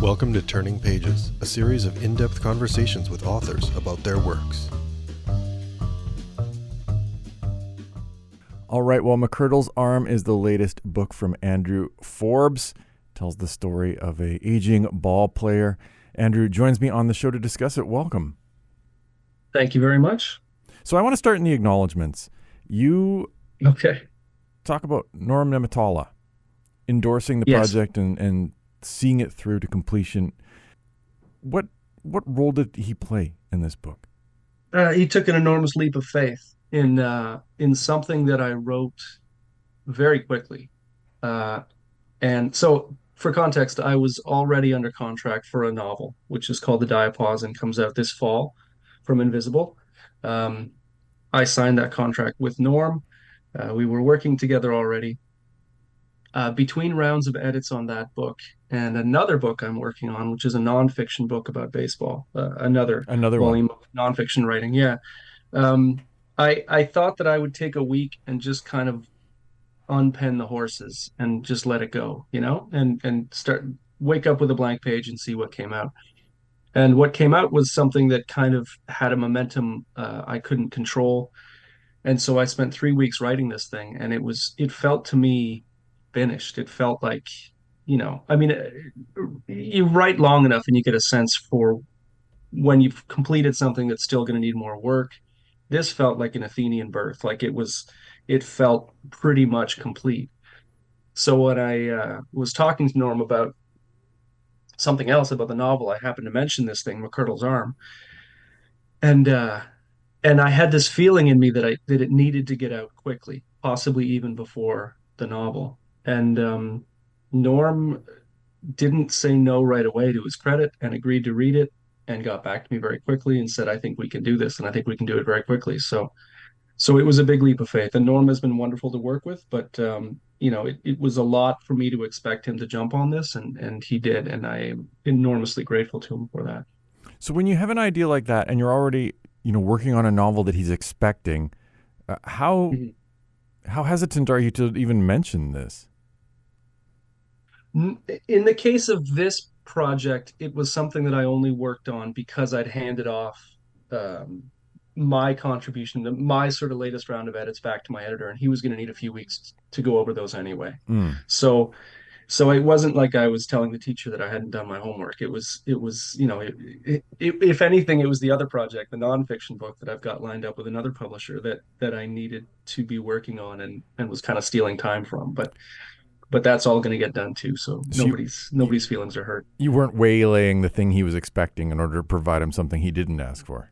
Welcome to Turning Pages, a series of in-depth conversations with authors about their works. All right, well, McCurdle's Arm is the latest book from Andrew Forbes. It tells the story of an aging ball player. Andrew joins me on the show to discuss it. Welcome. Thank you very much. So I want to start in the acknowledgments. You talk about Norm Nematala endorsing the project and seeing it through to completion. What role did he play in this book? He took an enormous leap of faith in something that I wrote very quickly. And so, for context, I was already under contract for a novel, which is called The Diapause and comes out this fall from Invisible. I signed that contract with Norm. We were working together already. Between rounds of edits on that book and another book I'm working on, which is a nonfiction book about baseball, another volume of nonfiction writing. Yeah. I thought that I would take a week and just kind of unpen the horses and just let it go, and wake up with a blank page and see what came out. And what came out was something that kind of had a momentum I couldn't control. And so I spent 3 weeks writing this thing, and it felt to me finished. It felt like, you write long enough and you get a sense for when you've completed something that's still going to need more work. This felt like an Athenian birth. Like it felt pretty much complete. So when I was talking to Norm about something else about the novel, I happened to mention this thing, McCurdle's Arm. And I had this feeling in me that it needed to get out quickly, possibly even before the novel. And Norm didn't say no right away, to his credit, and agreed to read it and got back to me very quickly and said, "I think we can do this, and I think we can do it very quickly." So it was a big leap of faith. And Norm has been wonderful to work with, but it was a lot for me to expect him to jump on this, and he did, and I am enormously grateful to him for that. So when you have an idea like that and you're already, working on a novel that he's expecting, how hesitant are you to even mention this? In the case of this project, it was something that I only worked on because I'd handed off my contribution, my sort of latest round of edits back to my editor, and he was going to need a few weeks to go over those anyway. So it wasn't like I was telling the teacher that I hadn't done my homework. It was, if anything, it was the other project, the nonfiction book that I've got lined up with another publisher that I needed to be working on and was kind of stealing time from. But that's all going to get done too. So nobody's feelings are hurt. You weren't waylaying the thing he was expecting in order to provide him something he didn't ask for.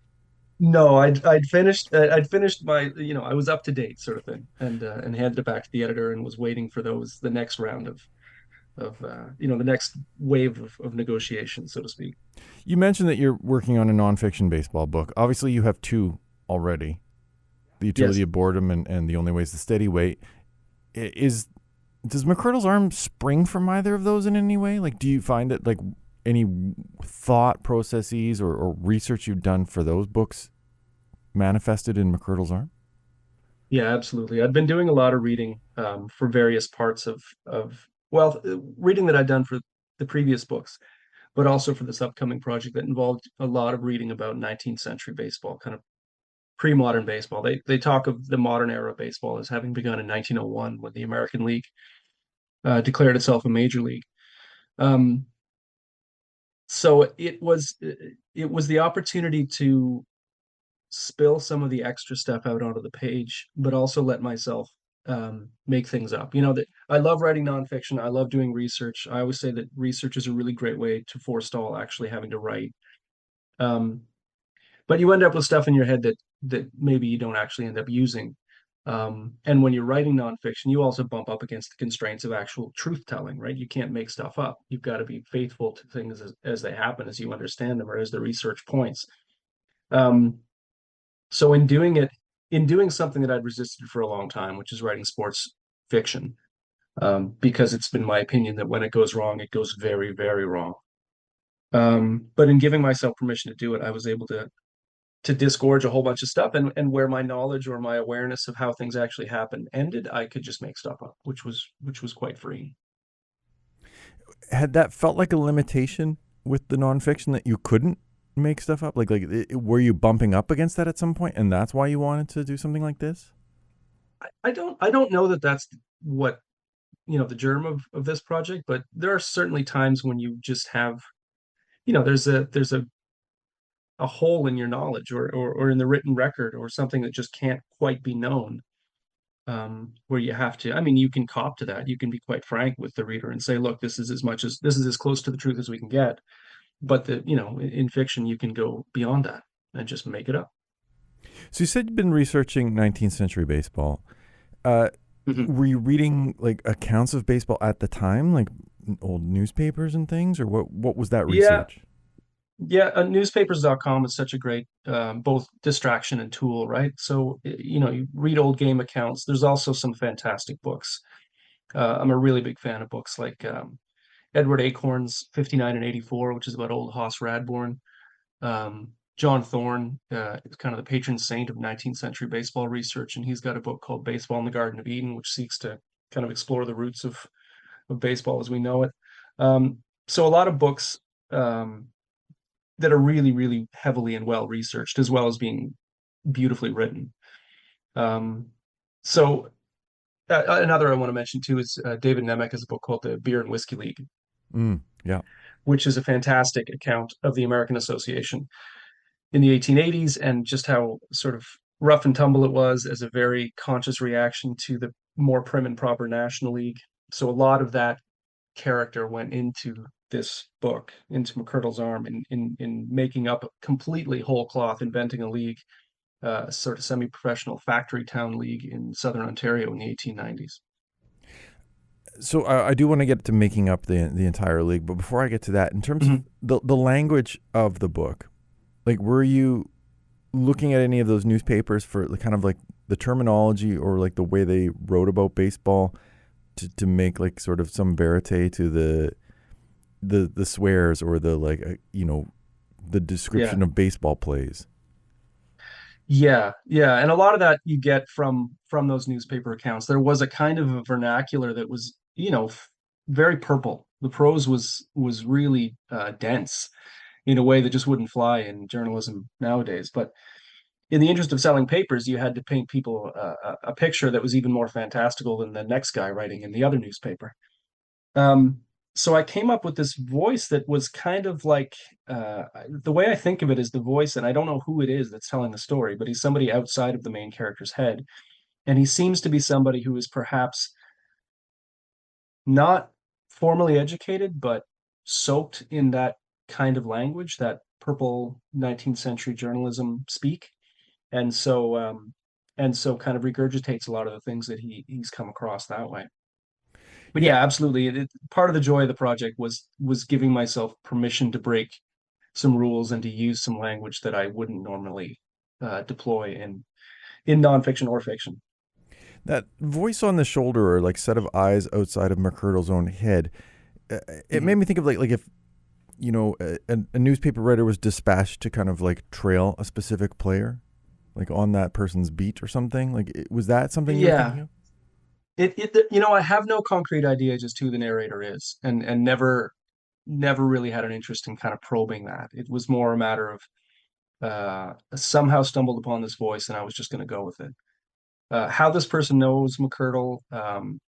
No, I'd finished my, I was up to date sort of thing, and handed it back to the editor and was waiting for the next round of the next wave of negotiations, so to speak. You mentioned that you're working on a nonfiction baseball book. Obviously, you have two already: The Utility of Boredom and The Only Way is the Steady Way. Does McCurdle's Arm spring from either of those in any way? Like, do you find that like any thought processes or research you've done for those books manifested in McCurdle's Arm? Yeah, absolutely. I've been doing a lot of reading for various parts of reading that I'd done for the previous books, but also for this upcoming project that involved a lot of reading about 19th century baseball, kind of pre-modern baseball. They talk of the modern era of baseball as having begun in 1901 when the American League declared itself a major league. So it was the opportunity to spill some of the extra stuff out onto the page, but also let myself make things up. That I love writing nonfiction. I love doing research. I always say that research is a really great way to forestall actually having to write. But you end up with stuff in your head that maybe you don't actually end up using. And when you're writing nonfiction, you also bump up against the constraints of actual truth telling, right? You can't make stuff up. You've got to be faithful to things as they happen, as you understand them, or as the research points. So in doing something that I'd resisted for a long time, which is writing sports fiction, because it's been my opinion that when it goes wrong, it goes very, very wrong. But in giving myself permission to do it, I was able to disgorge a whole bunch of stuff, and where my knowledge or my awareness of how things actually happen ended, I could just make stuff up, which was quite freeing. Had that felt like a limitation with the nonfiction that you couldn't make stuff up? Were you bumping up against that at some point, and that's why you wanted to do something like this? I don't know that that's what, the germ of this project, but there are certainly times when you just have, there's a hole in your knowledge, or in the written record, or something that just can't quite be known, where you have to, I mean, you can cop to that. You can be quite frank with the reader and say, look, this is as close to the truth as we can get. But in fiction, you can go beyond that and just make it up. So you said you've been researching 19th century baseball. Mhm. Were you reading like accounts of baseball at the time, like old newspapers and things, or what was that Yeah, research? yeah. Newspapers.com is such a great, both distraction and tool, right? So, you read old game accounts. There's also some fantastic books. I'm a really big fan of books like, Edward Acorn's 59 and 84, which is about old Hoss Radbourne. John Thorne is kind of the patron saint of 19th century baseball research, and he's got a book called Baseball in the Garden of Eden, which seeks to kind of explore the roots of baseball as we know it. So a lot of books, that are really, really heavily and well researched, as well as being beautifully written. Um, so another I want to mention too is, David Nemec has a book called The Beer and Whiskey League, Yeah. which is a fantastic account of the American Association in the 1880s, and just how sort of rough and tumble it was, as a very conscious reaction to the more prim and proper National League. So a lot of that character went into this book, into McCurdle's Arm, in making up a completely whole cloth, inventing a league, sort of semi-professional factory town league in southern Ontario in the 1890s. So I do want to get to making up the entire league, but before I get to that, in terms of Mhm. the language of the book, like were you looking at any of those newspapers for kind of like the terminology or like the way they wrote about baseball to make like sort of some verite to the swears or the the Yeah. description of baseball plays? Yeah, yeah, and a lot of that you get from those newspaper accounts. There was a kind of a vernacular that was, very purple. The prose was really, dense in a way that just wouldn't fly in journalism nowadays. But in the interest of selling papers, you had to paint people a picture that was even more fantastical than the next guy writing in the other newspaper. Um, so I came up with this voice that was kind of like, the way I think of it is the voice, and I don't know who it is that's telling the story, but he's somebody outside of the main character's head. And he seems to be somebody who is perhaps not formally educated, but soaked in that kind of language, that purple 19th century journalism speak. And so, kind of regurgitates a lot of the things that he's come across that way. But Yeah. yeah, absolutely. Part of the joy of the project was giving myself permission to break some rules and to use some language that I wouldn't normally, deploy in nonfiction or fiction. That voice on the shoulder or like set of eyes outside of McCurdle's own head, it made Mhm. me think of like if a newspaper writer was dispatched to kind of like trail a specific player, like on that person's beat or something. Was that something you were thinking Yeah, of? I have no concrete idea just who the narrator is, and never really had an interest in kind of probing that. It was more a matter of, somehow stumbled upon this voice, and I was just going to go with it. How this person knows McCurdle,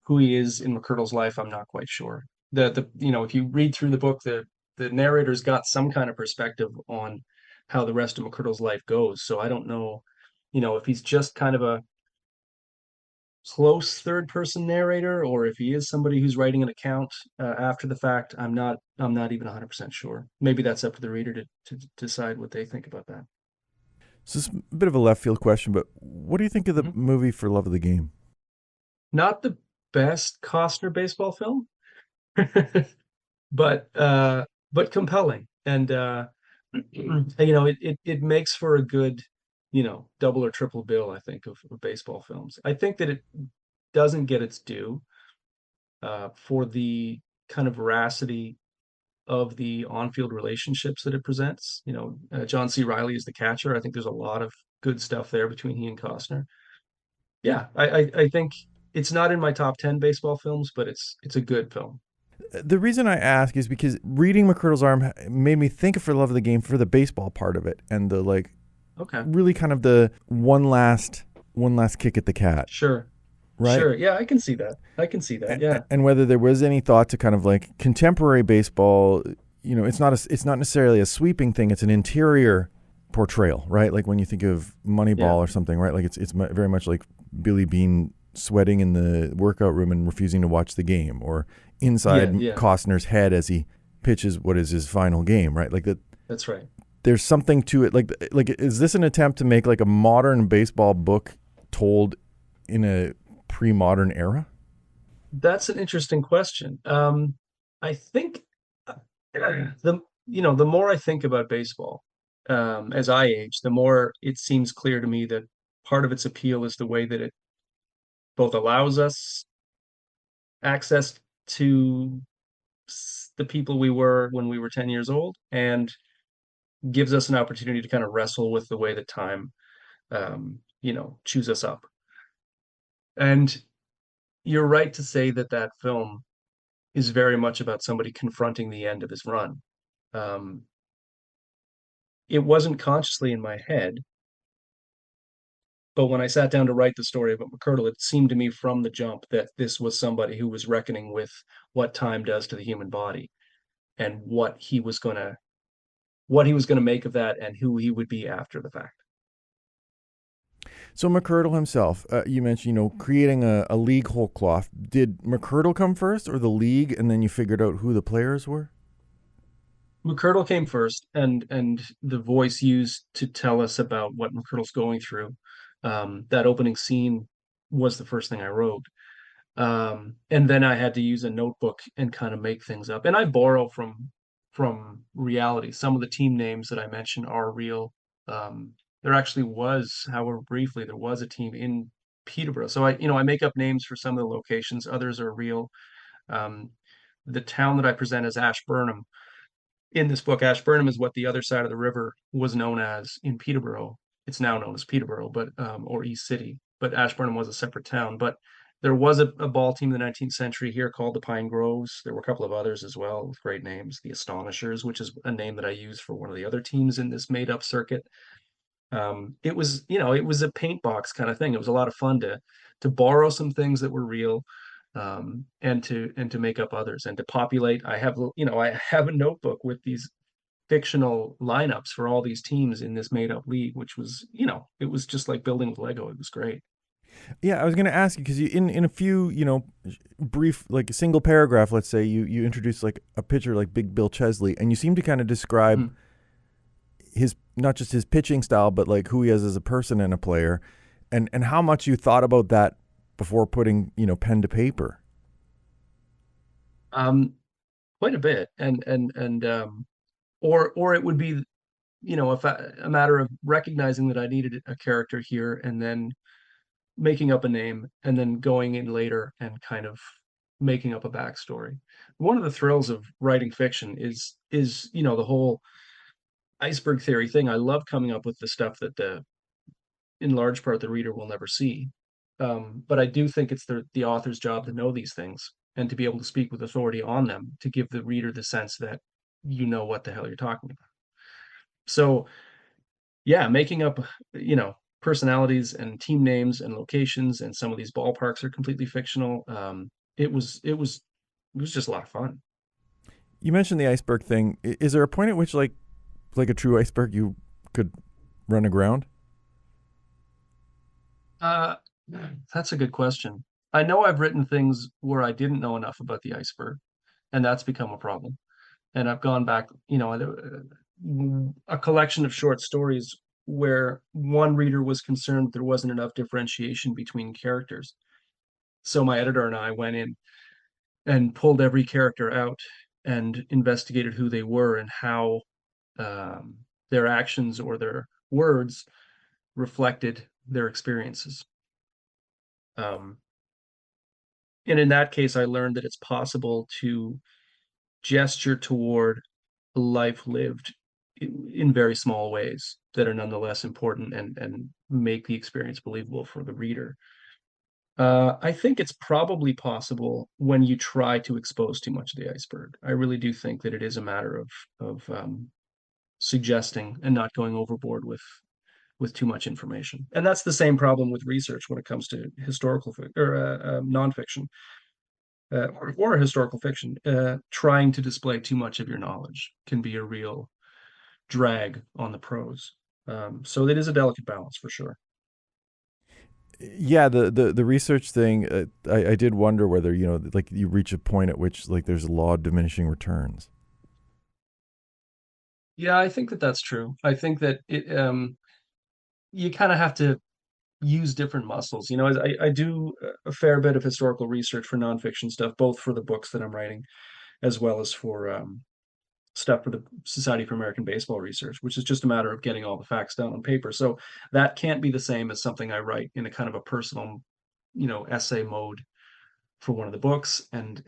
who he is in McCurdle's life, I'm not quite sure. If you read through the book, the narrator's got some kind of perspective on how the rest of McCurdle's life goes. So I don't know, if he's just kind of a close third person narrator, or if he is somebody who's writing an account, after the fact. I'm not even 100% sure. Maybe that's up to the reader to decide what they think about that. So this is a bit of a left field question, but what do you think of the Mhm. movie For Love of the Game? Not the best Costner baseball film, but, compelling. And, it makes for a good, double or triple bill, I think, of baseball films. I think that it doesn't get its due, for the kind of veracity of the on-field relationships that it presents. John C. Riley is the catcher. I think there's a lot of good stuff there between he and Costner. Yeah, I think it's not in my top 10 baseball films, but it's a good film. The reason I ask is because reading McCurdle's Arm made me think of For the Love of the Game for the baseball part of it and the like, Okay. really kind of the one last kick at the cat, Sure. right? Sure. Yeah, I can see that. I can see that. Yeah. And whether there was any thought to kind of like contemporary baseball, it's not necessarily a sweeping thing. It's an interior portrayal, right? Like when you think of Moneyball Yeah. or something, right? Like it's very much like Billy Bean sweating in the workout room and refusing to watch the game, or inside Yeah. Costner's head as he pitches what is his final game, right? Like that. That's right. There's something to it. Like is this an attempt to make like a modern baseball book told in a pre-modern era? That's an interesting question. I think the more I think about baseball, as I age, the more it seems clear to me that part of its appeal is the way that it both allows us access to the people we were when we were 10 years old and gives us an opportunity to kind of wrestle with the way that time, chews us up. And you're right to say that that film is very much about somebody confronting the end of his run. Um, it wasn't consciously in my head, but when I sat down to write the story about McCurdle, it seemed to me from the jump that this was somebody who was reckoning with what time does to the human body and what he was gonna make of that and who he would be after the fact. So McCurdle himself, you mentioned, creating a league whole cloth. Did McCurdle come first, or the league, and then you figured out who the players were? McCurdle came first, and the voice used to tell us about what McCurdle's going through. That opening scene was the first thing I wrote. And then I had to use a notebook and kind of make things up. And I borrow from reality. Some of the team names that I mentioned are real. There actually was, however briefly, there was a team in Peterborough. So I make up names for some of the locations. Others are real. Um, the town that I present as Ashburnham in this book, Ashburnham is what the other side of the river was known as in Peterborough. It's now known as Peterborough, but or East City. But Ashburnham was a separate town. But there was a ball team in the 19th century here called the Pine Groves. There were a couple of others as well with great names. The Astonishers, which is a name that I use for one of the other teams in this made-up circuit. It was a paint box kind of thing. It was a lot of fun to borrow some things that were real, and to make up others and to populate. I have a notebook with these fictional lineups for all these teams in this made up league, which was, it was just like building with Lego. It was great. Yeah, I was going to ask you because in a few, brief, like a single paragraph, let's say you introduce like a pitcher like Big Bill Chesley, and you seem to kind of describe Mhm. his, not just his pitching style, but like who he is as a person and a player, and how much you thought about that before putting pen to paper. Um, Quite a bit, or it would be, if a matter of recognizing that I needed a character here and then making up a name and then going in later and kind of making up a backstory. One of the thrills of writing fiction is the whole iceberg theory thing. I love coming up with the stuff that in large part the reader will never see. But I do think it's the author's job to know these things and to be able to speak with authority on them to give the reader the sense that you know what the hell you're talking about. So yeah, making up, you know, personalities and team names and locations, and some of these ballparks are completely fictional. It was just a lot of fun. You mentioned the iceberg thing. Is there a point at which like a true iceberg you could run aground? Uh, that's a good question. I know I've written things where I didn't know enough about the iceberg, and that's become a problem. And I've gone back, a collection of short stories where one reader was concerned there wasn't enough differentiation between characters. So my editor and I went in and pulled every character out and investigated who they were and how um, their actions or their words reflected their experiences. Um, and in that case, I learned that it's possible to gesture toward a life lived in very small ways that are nonetheless important and make the experience believable for the reader. I think it's probably possible when you try to expose too much of the iceberg. I really do think that it is a matter of suggesting and not going overboard with too much information. And that's the same problem with research when it comes to historical or nonfiction or historical fiction. Trying to display too much of your knowledge can be a real drag on the prose. So it is a delicate balance for sure. Yeah, the research thing, I did wonder whether, like you reach a point at which like there's a law of diminishing returns. Yeah, I think that that's true. I think that you kind of have to use different muscles. I do a fair bit of historical research for nonfiction stuff, both for the books that I'm writing as well as for stuff for the Society for American Baseball Research, which is just a matter of getting all the facts down on paper. So that can't be the same as something I write in a kind of a personal, essay mode for one of the books, and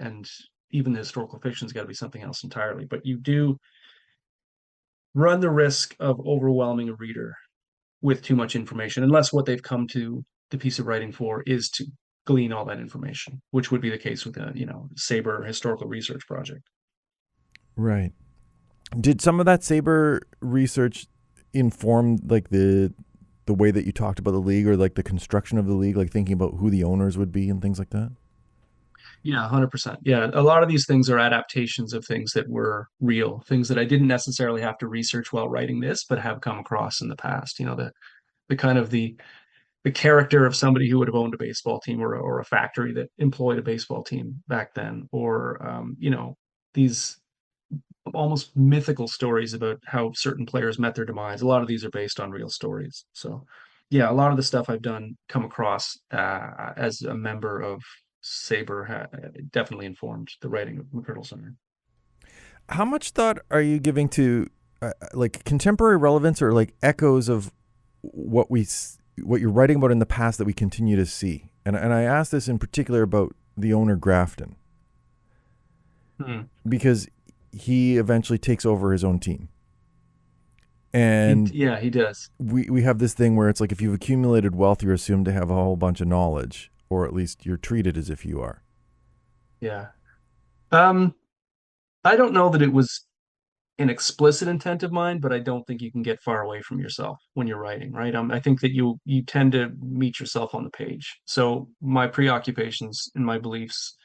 even the historical fiction's got to be something else entirely. But you do run the risk of overwhelming a reader with too much information, unless what they've come to the piece of writing for is to glean all that information, which would be the case with a, Saber historical research project. Right. Did some of that Saber research inform like the way that you talked about the league, or like the construction of the league, like thinking about who the owners would be and things like that? Yeah, 100%. Yeah, a lot of these things are adaptations of things that were real, things that I didn't necessarily have to research while writing this, but have come across in the past. The kind of the character of somebody who would have owned a baseball team, or a factory that employed a baseball team back then, or these almost mythical stories about how certain players met their demise. A lot of these are based on real stories. So, yeah, a lot of the stuff I've done come across as a member of Saber definitely informed the writing of McCurdle's. How much thought are you giving to like contemporary relevance, or like echoes of what you're writing about in the past that we continue to see? And I ask this in particular about the owner Grafton, because he eventually takes over his own team. And he does. We have this thing where it's like if you've accumulated wealth, you're assumed to have a whole bunch of knowledge, or at least you're treated as if you are. Yeah. Um, I don't know that it was an explicit intent of mine, but I don't think you can get far away from yourself when you're writing, right? I think that you tend to meet yourself on the page. So my preoccupations and my beliefs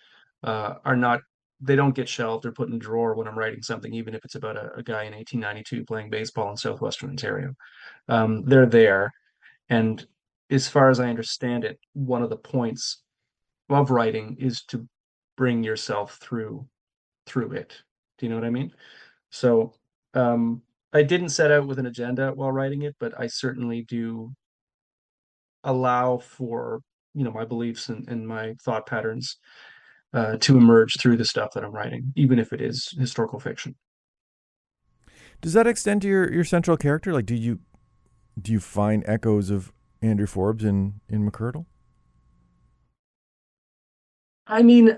are not, they don't get shelved or put in a drawer when I'm writing something, even if it's about a guy in 1892 playing baseball in southwestern Ontario. They're there, and as far as I understand it, one of the points of writing is to bring yourself through it. Do you know what I mean? So I didn't set out with an agenda while writing it, but I certainly do allow for, my beliefs and my thought patterns to emerge through the stuff that I'm writing, even if it is historical fiction. Does that extend to your central character? Like, do you find echoes of Andrew Forbes in McCurdle? I mean,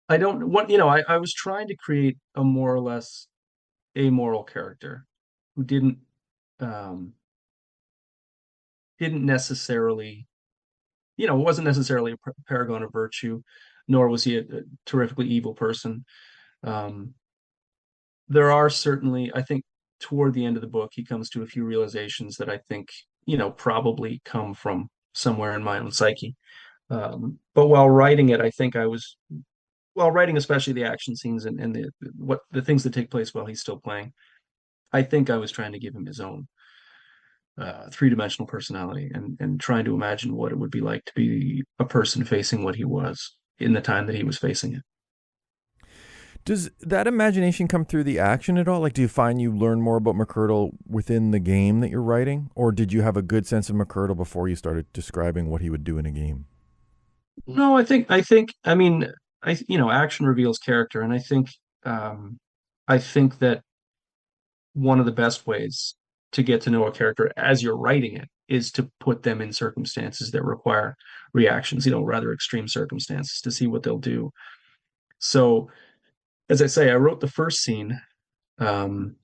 I don't what I was trying to create a more or less amoral character who um didn't necessarily, wasn't necessarily a paragon of virtue, nor was he a terrifically evil person. Um, there are certainly, I think, toward the end of the book, he comes to a few realizations that I think, probably come from somewhere in my own psyche. But while writing it, I think while writing, especially the action scenes and the things that take place while he's still playing, I think I was trying to give him his own three-dimensional personality, and trying to imagine what it would be like to be a person facing what he was in the time that he was facing it. Does that imagination come through the action at all? Like, do you find you learn more about McCurdle within the game that you're writing, or did you have a good sense of McCurdle before you started describing what he would do in a game? No, I mean, action reveals character, and I think that one of the best ways to get to know a character as you're writing it is to put them in circumstances that require reactions, rather extreme circumstances, to see what they'll do. So, as I say, I wrote the first scene, um,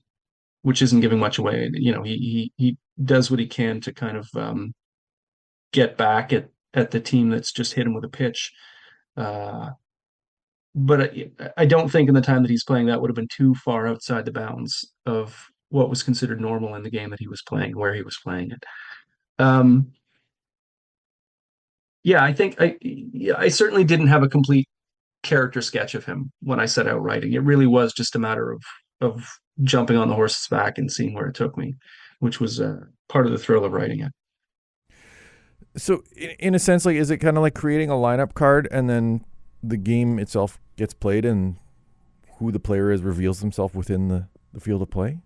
which isn't giving much away. He does what he can to kind of get back at the team that's just hit him with a pitch. Uh, but I don't think in the time that he's playing that would have been too far outside the bounds of what was considered normal in the game that he was playing, where he was playing it. Um, yeah, I certainly didn't have a complete character sketch of him when I set out writing. It really was just a matter of jumping on the horse's back and seeing where it took me, which was part of the thrill of writing it. So in a sense, like, is it kind of like creating a lineup card and then the game itself gets played and who the player is reveals himself within the field of play?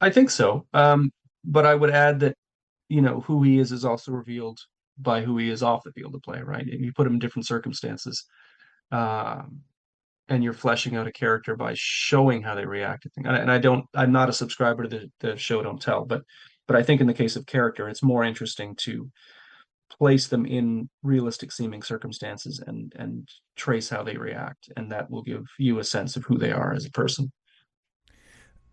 I think so. But I would add that, who he is also revealed by who he is off the field of play, right? You put him in different circumstances, um, and you're fleshing out a character by showing how they react to things. And I'm not a subscriber to the show don't tell, but I think in the case of character, it's more interesting to place them in realistic seeming circumstances and trace how they react, and that will give you a sense of who they are as a person.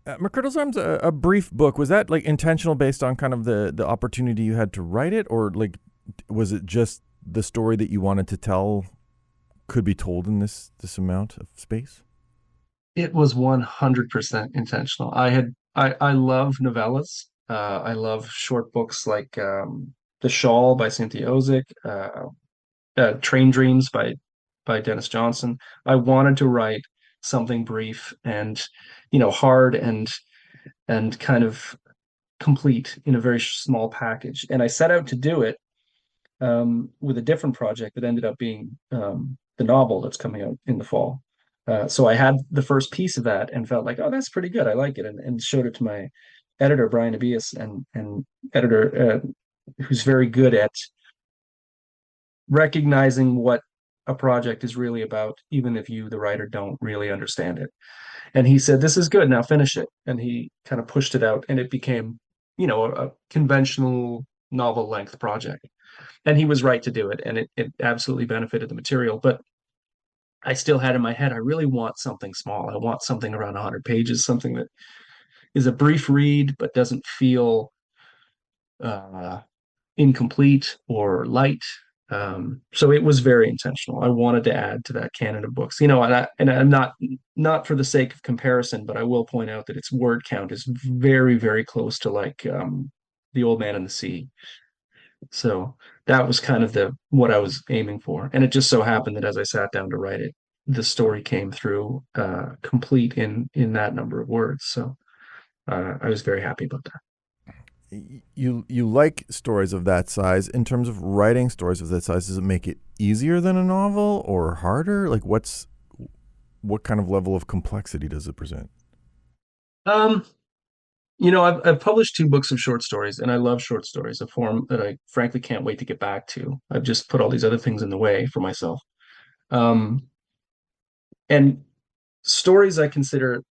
McCurdle's Arm's a brief book. Was that like intentional based on kind of the opportunity you had to write it, or like was it just the story that you wanted to tell could be told in this amount of space? It was 100% intentional. I love novellas. I love short books like The Shawl by Cynthia Ozick, Train Dreams by Dennis Johnson. I wanted to write something brief and hard and kind of complete in a very small package. And I set out to do it with a different project that ended up being the novel that's coming out in the fall. So I had the first piece of that and felt like, oh, that's pretty good. I like it, and showed it to my editor, Brian Abias, and editor who's very good at recognizing what a project is really about, even if you, the writer, don't really understand it. And he said, "This is good. Now finish it." And he kind of pushed it out, and it became, a conventional novel length project. And he was right to do it, and it absolutely benefited the material. But I still had in my head, I really want something small. I want something around 100 pages, something that is a brief read but doesn't feel uh, incomplete or light. So it was very intentional. I wanted to add to that canon of books, and I'm not for the sake of comparison, but I will point out that its word count is very, very close to like The Old Man and the Sea. So that was kind of the what I was aiming for. And it just so happened that as I sat down to write it, the story came through complete in that number of words. So I was very happy about that. You like stories of that size. In terms of writing stories of that size, does it make it easier than a novel or harder? Like what kind of level of complexity does it present? Um, I've published two books of short stories, and I love short stories, a form that I frankly can't wait to get back to. I've just put all these other things in the way for myself. Um, and stories I consider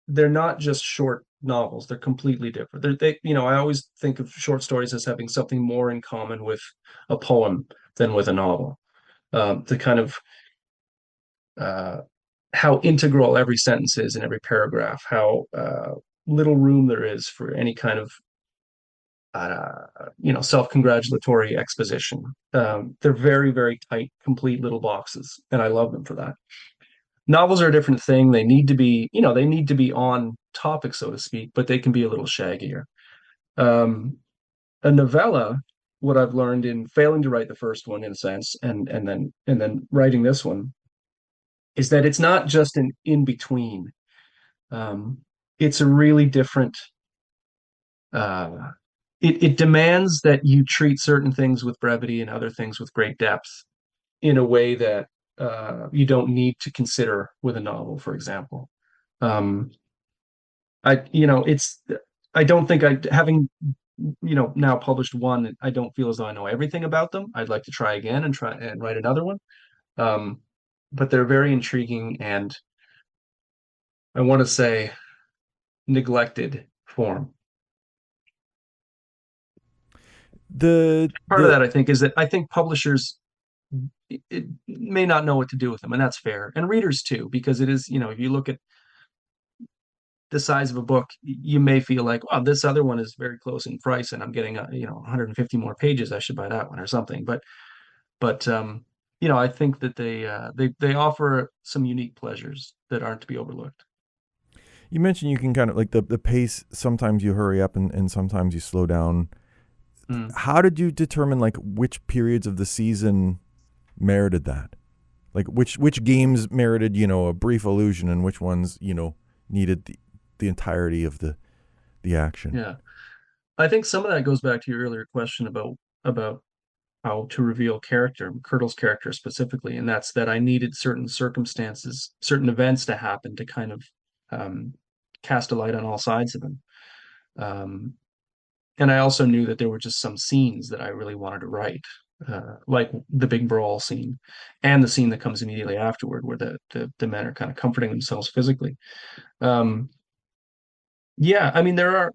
they're not just short novels, they're completely different. I always think of short stories as having something more in common with a poem than with a novel. The kind of uh, how integral every sentence is in every paragraph, how little room there is for any kind of self-congratulatory exposition. They're very, very tight, complete little boxes, and I love them for that. Novels are a different thing. They need to be on topic, so to speak, but they can be a little shaggier. Um, a novella, what I've learned in failing to write the first one, in a sense, and then writing this one, is that it's not just an in between. Um, it's a really different. Uh, it demands that you treat certain things with brevity and other things with great depth in a way that you don't need to consider with a novel, for example. Um, it's I don't think I having now published one, I don't feel as though I know everything about them. I'd like to try again and try and write another one. Um, but they're very intriguing and I want to say neglected form. The Part of the that, I think, is that I think publishers it may not know what to do with them, and that's fair, and readers too, because it is, if you look at the size of a book, you may feel like, oh, this other one is very close in price, and I'm getting 150 more pages. I should buy that one or something. But I think that they offer some unique pleasures that aren't to be overlooked. You mentioned you can kind of like the pace. Sometimes you hurry up and sometimes you slow down. Mm. How did you determine like which periods of the season merited that? Like which games merited, a brief illusion, and which ones, needed the entirety of the action? Yeah. I think some of that goes back to your earlier question about how to reveal character, McCurdle's character specifically, and that's that I needed certain circumstances, certain events to happen to kind of um, cast a light on all sides of him. Um, and I also knew that there were just some scenes that I really wanted to write, like the big brawl scene, and the scene that comes immediately afterward, where the men are kind of comforting themselves physically. Um, yeah, I mean, I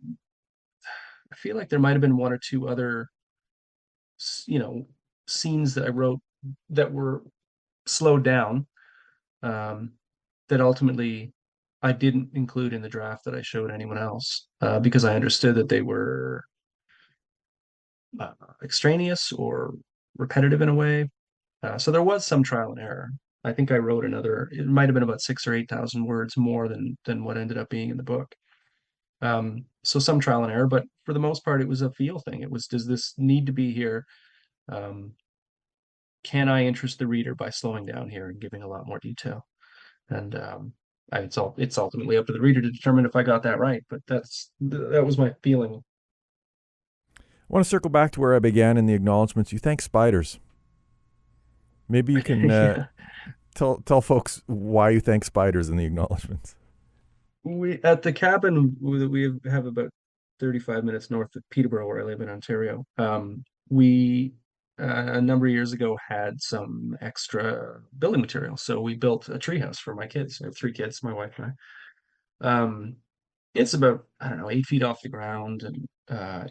feel like there might have been one or two other, you know, scenes that I wrote that were slowed down, um, that ultimately I didn't include in the draft that I showed anyone else, because I understood that they were extraneous or repetitive in a way. So there was some trial and error. I think I wrote it might have been about 6 or 8 thousand words more than what ended up being in the book. So some trial and error, but for the most part, it was a feel thing. It was, does this need to be here? Um, can I interest the reader by slowing down here and giving a lot more detail? And it's ultimately up to the reader to determine if I got that right. But that was my feeling. I want to circle back to where I began in the acknowledgments. You thank spiders. Maybe you can Yeah. tell folks why you thank spiders in the acknowledgments. We at the cabin that we have about 35 minutes north of Peterborough, where I live in Ontario. We a number of years ago had some extra building material, so we built a treehouse for my kids. I have 3 kids, my wife and I. It's about, I don't know, 8 feet off the ground, and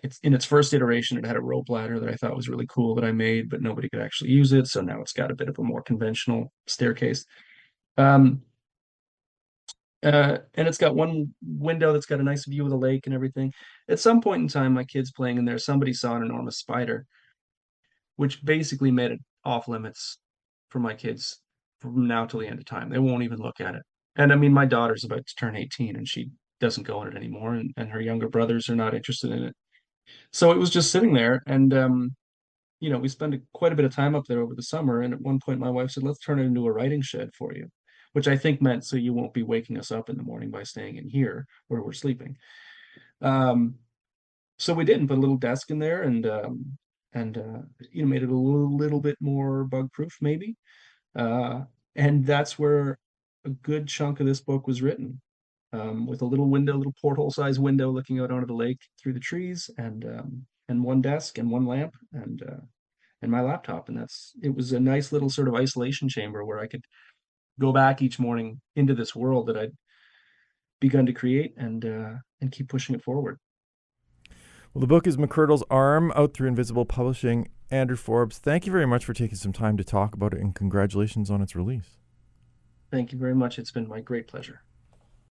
it's in its first iteration. It had a rope ladder that I thought was really cool that I made, but nobody could actually use it. So now it's got a bit of a more conventional staircase. Um, and it's got one window that's got a nice view of the lake and everything. At some point in time, my kids playing in there, somebody saw an enormous spider, which basically made it off limits for my kids from now till the end of time. They won't even look at it. And I mean, my daughter's about to turn 18 and she doesn't go in it anymore, and her younger brothers are not interested in it. So it was just sitting there, and we spent quite a bit of time up there over the summer. And at one point, my wife said, "Let's turn it into a writing shed for you," which I think meant so you won't be waking us up in the morning by staying in here where we're sleeping. Um, so we did, and put a little desk in there, and made it a little bit more bug proof, maybe. Uh, and that's where a good chunk of this book was written, with a little window, little porthole sized window looking out onto the lake through the trees, and one desk and one lamp, and my laptop. And it was a nice little sort of isolation chamber where I could go back each morning into this world that I'd begun to create, and keep pushing it forward. Well, the book is McCurdle's Arm, out through Invisible Publishing. Andrew Forbes, thank you very much for taking some time to talk about it, and congratulations on its release. Thank you very much. It's been my great pleasure.